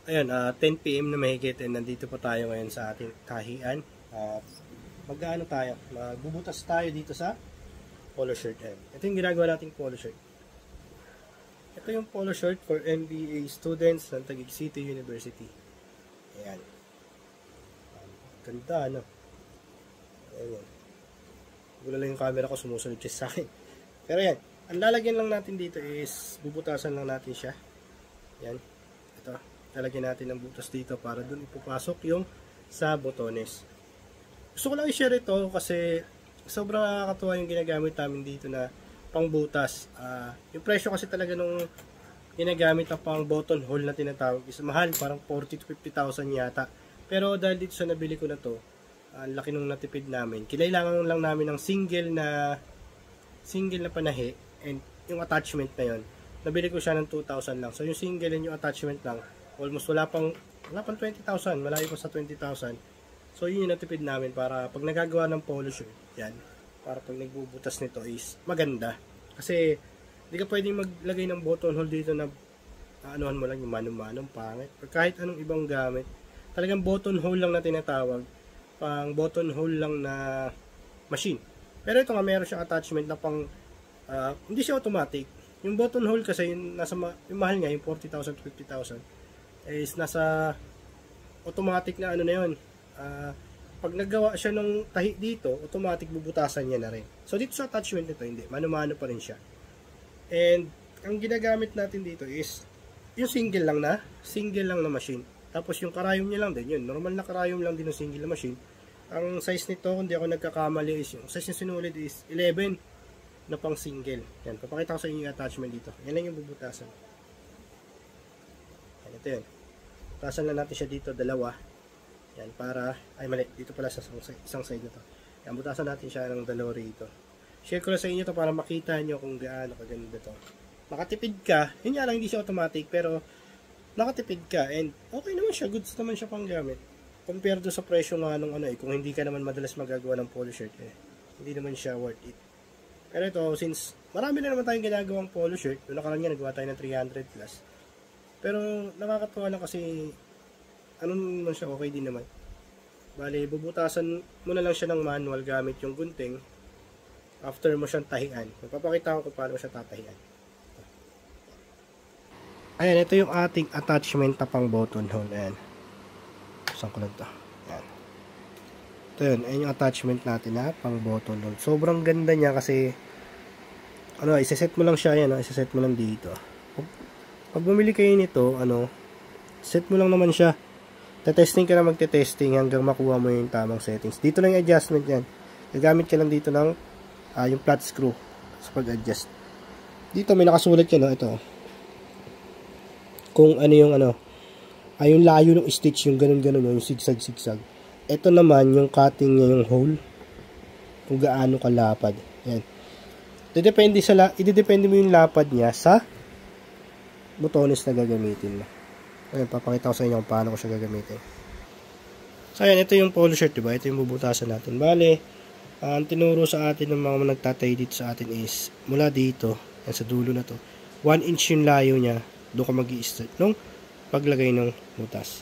Ayan, 10 PM na mahigit, and nandito po tayo ngayon sa ating tahian. At mag-ano tayo, magbubutas tayo dito sa polo shirt. Ayan. Ito yung ginagawa nating polo shirt. Ito yung polo shirt for MBA students ng Taguig City University. Ayan. Ganda, ano? Ayan. Gulo lang yung camera ko, sumusunod siya sa akin. Pero yan, ang lalagyan lang natin dito is bubutasan lang natin siya. Yan. Ito. Lalagyan natin ng butas dito para dun ipapasok yung sa botones. Gusto ko lang i-share ito kasi sobrang nakakatuwa yung ginagamit namin dito na pangbutas. Yung presyo kasi talaga nung ginagamit na pang button hole na tinatawag is mahal, parang 40 to 50,000 yata. Pero dahil dito sa nabili ko na to, ang laki nung natipid namin. Kailangan lang namin ng single na panahi, and yung attachment na yon, nabili ko siya ng 2,000 lang. So yung single and yung attachment lang, almost wala pang 20,000, malayo pa sa 20,000. So yun yung natipid namin para pag nagagawa ng polo shirt, yan, para pag nagbubutas nito is maganda. Kasi hindi ka pwedeng maglagay ng button hole dito na anuhan mo lang yung manong-manong pangit. Or kahit anong ibang gamit, talagang button hole lang na tinatawag, pang button hole lang na machine. Pero ito nga, meron siyang attachment na pang hindi siya automatic. Yung button hole kasi yung yung mahal nga, yung 40,000 to 50,000 is nasa automatic na ano na yun. Pag naggawa siya ng tahi dito, automatic bubutasan niya na rin. So dito sa attachment nito, hindi, mano-mano pa rin siya. And ang ginagamit natin dito is yung single lang na machine. Tapos yung karayom niya lang din, yun, normal na karayom lang din ng single na machine. Ang size nito, kung di ako nagkakamali, is yung size na sinulid is 11 na pang single. Yan, papakita ko sa inyo yung attachment dito. Yan lang yung bubutasan. Yan, ito yun. Butasan lang natin siya dito, dalawa. Yan, para, ay mali, dito pala sa isang side na to. Yan, butasan natin siya ng dalawa rito. Share ko lang sa inyo to para makita nyo kung gaano kaganda to. Makatipid ka, yun nga lang, hindi siya automatic, pero nakatipid ka, and okay naman siya, goods naman siya pang gamit. Compare do sa presyo nga nung ano kung hindi ka naman madalas magagawa ng polo shirt, hindi naman siya worth it. Pero ito, since marami na naman tayong ginagawang polo shirt, noong nakaraan nga nagawa tayo ng 300 plus. Pero nakakatuwa lang kasi ano naman siya, okay din naman. Bale, bubutasan mo na lang siya ng manual gamit yung gunting after mo siyang tahian. Magpapakita ko kung paano mo siya tatahian. Ayan, ito yung ating attachment na pang button hole. Ayan. Saan ko lang ito? Ayan. Ito yun. Ayan yung attachment natin na pang button hole. Sobrang ganda niya kasi ano, isa-set mo lang siya. Ayan, isa-set mo lang dito. Pag bumili kayo nito, set mo lang naman siya. Testing ka na magte-testing hanggang makuha mo yung tamang settings. Dito lang yung adjustment yan. Gagamit ka lang dito ng yung flat screw sa pag-adjust. Dito may nakasulat yan, no? Ito. Kung ano yung yung layo ng stitch, yung ganun-ganun, yung zigzag-zigzag. Ito naman, yung cutting niya, yung hole, kung gaano kalapad. Yan. Idedepende mo yung lapad niya sa botones na gagamitin mo. Ayan, papakita ko sa inyo kung paano ko siya gagamitin. So, ayan, ito yung polo shirt, diba? Ito yung bubutasan natin. Bale, ang tinuro sa atin ng mga nagtatay dito sa atin is, mula dito, yan sa dulo na to, 1 inch yung layo niya, doon ka mag-i-start nung paglagay ng butas.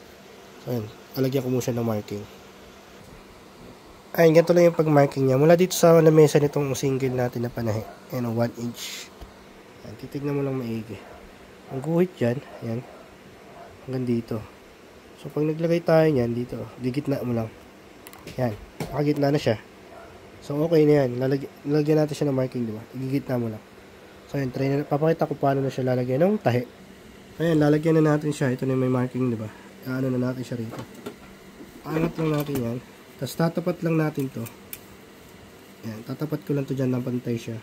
So, ayan, alagyan ko muna siya ng marking. Ayan, ganito lang yung pag-marking niya. Mula dito sa lamesa nitong single natin na panahi. Ayan, 1 inch. Ayan, titignan mo lang maigi. Ang guhit dyan, ayan, hanggang dito. So, pag naglagay tayo niyan, dito, gigitna mo lang. Ayan, nakagitna na siya. So, okay na yan. Lalagyan natin siya ng marking, diba? Igigitna mo lang. So, ayan, try na, papakita ko paano na siya lalagyan ng tahi. Ayan, lalagyan na natin siya. Ito na may marking, diba? Ano na natin siya rito. Angat lang natin yan. Tapos tatapat lang natin to. Ayan, tatapat ko lang to dyan ng pantay siya.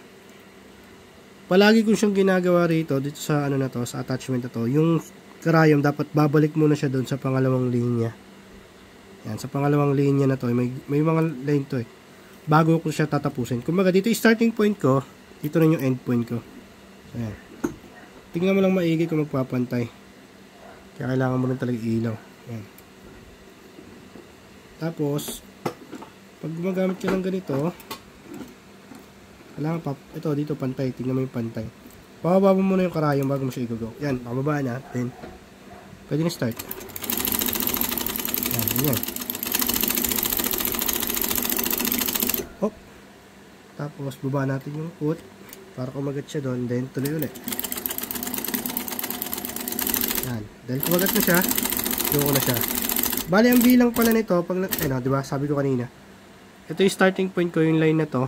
Palagi ko siyang ginagawa rito, dito sa na to, sa attachment na to. Yung karayom, dapat babalik muna siya doon sa pangalawang linya. Ayan, sa pangalawang linya na to, may mga line to bago ko siya tatapusin. Kumbaga, dito yung starting point ko, dito na yung end point ko. Ayan. Tingnan mo lang maigi kung magpapantay. Kaya kailangan mo rin talaga ilaw. Ayan. Tapos, pag gumagamit ka ng ganito, kailangan ito dito pantay. Tingnan mo yung pantay. Pababa mo muna yung karayom bago mo siya i-go. Yan, pababa na. Then, pwede na start. Yan. Hop. Tapos, baba natin yung hood para kumagat siya doon. Then, tuloy ulit. Yan. Dahil kumagat na siya, doon ko na siya. Bali, ang bilang pala nito, pag, diba, sabi ko kanina, ito yung starting point ko, yung line na to.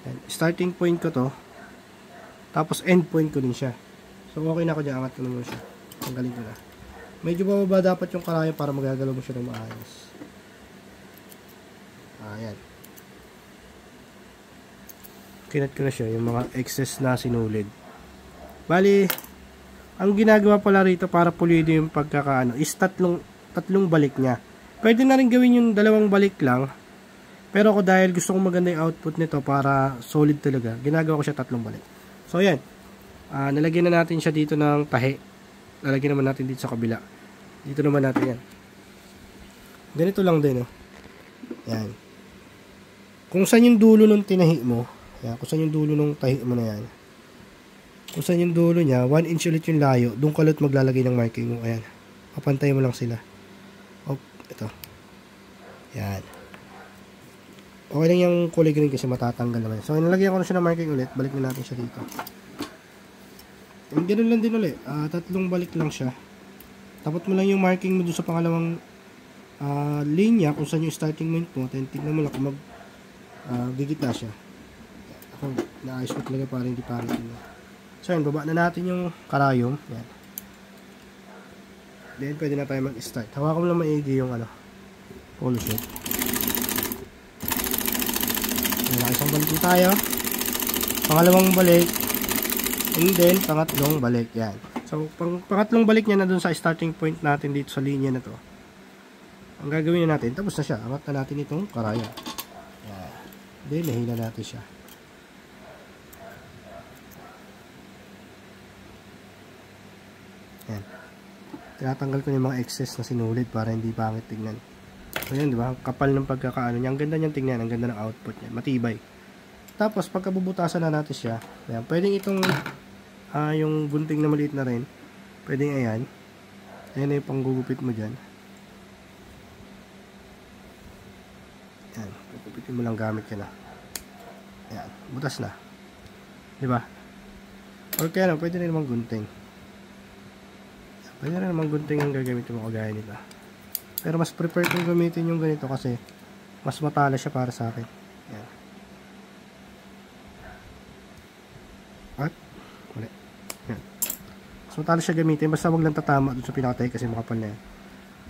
Yan. Starting point ko to. Tapos, end point ko din siya. So, okay na ako dyan. Angat ko naman siya. Tanggalin ko na. Medyo bababa dapat yung karaya para magagalaw mo siya ng maayos. Ayan. Kinat ko na siya, yung mga excess na sinulid. Bali, ang ginagawa pala rito para pulido yung pagkakaano is tatlong balik niya. Pwede na rin gawin yung dalawang balik lang. Pero ako dahil gusto kong maganda yung output nito para solid talaga, ginagawa ko siya tatlong balik. So ayan, nalagyan na natin siya dito ng tahi. Lalagyan naman natin dito sa kabila. Dito naman natin yan. Ganito lang din, oh. Yan. Kung saan yung dulo ng tinahi mo, yan, kung saan yung dulo ng tahi mo na yan, kung saan yung dulo niya, 1 inch ulit yung layo, doon ka ulit maglalagay ng marking mo. Ayan. Papantay mo lang sila. Oh, ito. Yan. Okay lang yung kulay green kasi matatanggal naman. So, nalagyan ko na siya ng marking ulit. Balik na natin siya dito. And ganoon lang din ulit. Tatlong balik lang siya. Tapos mo lang yung marking mo doon sa pangalawang linya kung saan yung starting point mo. Then tignan mo lang kung gigitna siya. Ako, naayos ko talaga para hindi pangit yun. So yun, baba na natin yung karayom. Yan. Then pwede na tayo mag-start. Hawakan mo lang maigi yung polo shirt. Isang balik na tayo. Pangalawang balik. And then, pangatlong balik. Yan. So, pangatlong balik niya na dun sa starting point natin dito sa linya na to. Ang gagawin na natin, tapos na siya. Angat na natin itong karaya. Yan. Then, nahila natin siya. Yan. Tinatanggal ko yung mga excess na sinulid para hindi pangit tignan. So, yan, di ba? Kapal ng pagkakaano niya. Ang ganda niyang tignan. Ang ganda ng output niya. Matibay. Tapos, pagka bubutasan na natin siya, yan, pwedeng itong yung gunting na maliit na rin, pwedeng ayan. Ayan na yung panggugupit mo dyan. Yan, gugupitin mo lang gamit yan. Ayan, butas na. Diba? Or kaya na, pwede na namang gunting. Pwede na namang gunting ang gagamitin mo kagaya nila. Pero mas prefer kong gamitin yung ganito kasi mas matala siya para sa akin. Ayan. At wala. Yan. Mas matalo siya gamitin. Basta wag lang tatama dun sa pinakatay kasi makapal na yan.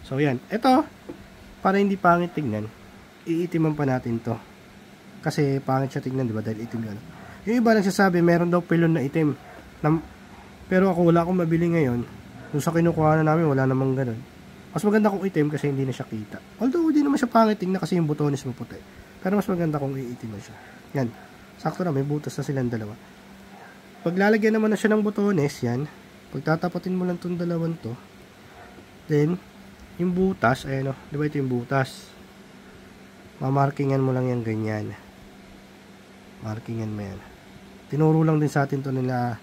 So yan. Ito, para hindi pangit tignan, iitiman pa natin to. Kasi pangit siya tignan, diba? Dahil itim yun. Yung iba nagsasabi, meron daw pilon na itim. Pero ako wala akong mabili ngayon. Kung sa kinukuha na namin, wala namang ganun. Mas maganda kung itim kasi hindi na siya kita. Although, hindi naman siya pangit tignan kasi yung butones mo puti. Pero mas maganda kung iitim na siya. Yan. Sakto na, may butas na silang dalawa. Paglalagyan naman na siya ng butones, yan. Pagtatapatin mo lang itong dalawang to. Then, yung butas, ayan o. Diba ito yung butas? Mamarkingan mo lang yan ganyan. Markingan mo yan. Tinuro lang din sa atin to nila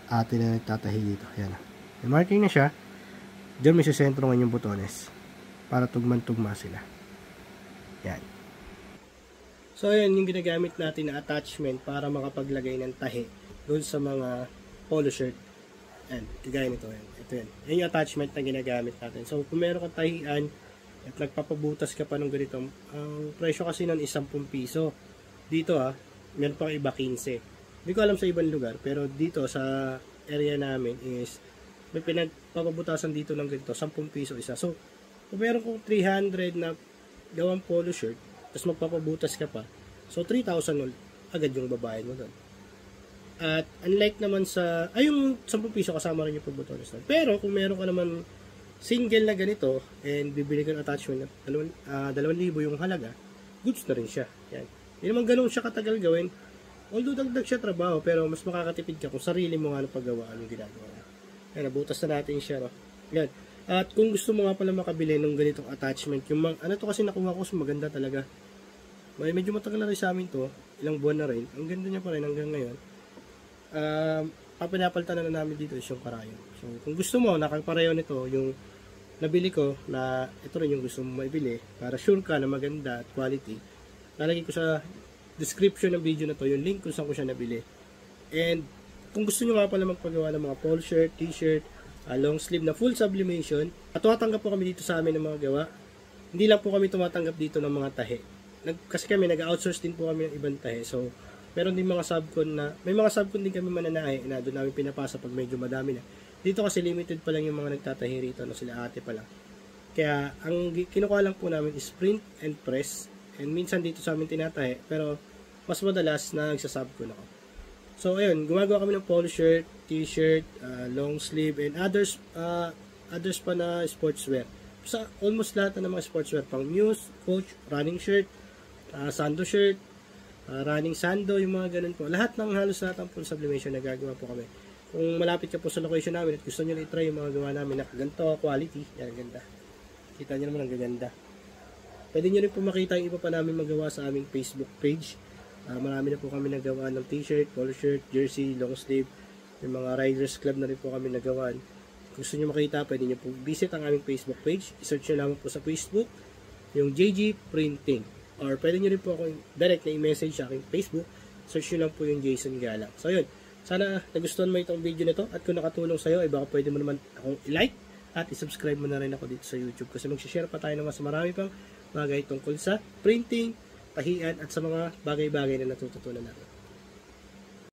ate na nagtatahi dito. Yan. May marking na siya. Diyan may sisentro ngayon yung butones. Para tugman-tugma sila. Yan. So, yan yung ginagamit natin na attachment para makapaglagay ng tahi doon sa mga polo shirt. Yan, kagaya nito. Yan. Ito yan. Yan yung attachment na ginagamit natin. So, kung meron kang tahian at nagpapabutas ka pa ng ganito, ang presyo kasi nun is 10 piso. Dito meron pang iba 15. Hindi ko alam sa ibang lugar, pero dito sa area namin is may pinagpapabutasan dito ng ganito, 10 piso isa. So, kung meron kong 300 na gawang polo shirt, tapos magpapabutas ka pa, so 3,000 agad yung babayad mo doon. At unlike naman sa, yung 10 piso kasama rin yung pagbutones doon. Pero kung meron ka naman single na ganito, and bibili ka ng attachment na 2,000 yung halaga, goods na rin siya. Yan. Hindi naman ganun siya katagal gawin. Although dagdag siya trabaho, pero mas makakatipid ka kung sarili mo nga ng paggawa anong ginagawa. Yan, nabutas na natin siya. No? Yan. At kung gusto mo nga pala makabili ng ganitong attachment, yung to kasi nakuha ko, so maganda talaga. Medyo matagal na rin sa amin to, ilang buwan na rin. Ang ganda niya pa rin hanggang ngayon. Papinapalitan na namin dito is yung karayom. So, kung gusto mo, nakaparayo nito, yung nabili ko na ito rin yung gusto mo maibili para sure ka na maganda at quality. Lalagay ko sa description ng video na to yung link kung saan ko siya nabili. And kung gusto nyo nga pala magpagawa ng mga polo shirt, t-shirt, long sleeve na full sublimation, at tumatanggap po kami dito sa amin ng mga gawa. Hindi lang po kami tumatanggap dito ng mga tahe. Kasi kami nag-outsource din po kami ng ibang tahe. So, meron din mga subcon na, may mga subcon din kami mananahe na doon namin pinapasa pag medyo madami na. Dito kasi limited pa lang yung mga nagtatahi rito, no, sila ate pa lang. Kaya, ang kinukuha lang po namin is print and press. And minsan dito sa amin tinatahi, pero mas madalas na nagsasubcon ako. So, ayun, gumagawa kami ng polo shirt, t-shirt, long sleeve, and others pa na sportswear. Sa almost lahat na ng mga sportswear, pang Muse, Coach, running shirt, sando shirt, running sando, yung mga ganun po. Lahat ng halos lahat ng full sublimation na gagawa po kami. Kung malapit ka po sa location namin at gusto nyo na i-try yung mga gawa namin na ganito, quality, yan, ganda. Kita nyo naman ang gaganda. Pwede nyo rin po makita yung iba pa namin magawa sa aming Facebook page. Marami na po kami nagawa ng t-shirt, polo shirt, jersey, long sleeve. Yung mga Riders Club na rin po kami nagawa. Gusto nyo makita, pwede nyo po visit ang aming Facebook page. I-search nyo naman po sa Facebook yung JG Printing. Or pwede nyo rin po ako direct na i-message sa aking Facebook. Search nyo lang po yung Jason Galang. So yun, sana nagustuhan mo itong video na to. At kung nakatulong sa'yo, ay baka pwede mo naman akong i-like at i-subscribe mo na rin ako dito sa YouTube. Kasi mag-share pa tayo ng mas marami pang bagay tungkol sa printing, tahian at sa mga bagay-bagay na natututunan natin.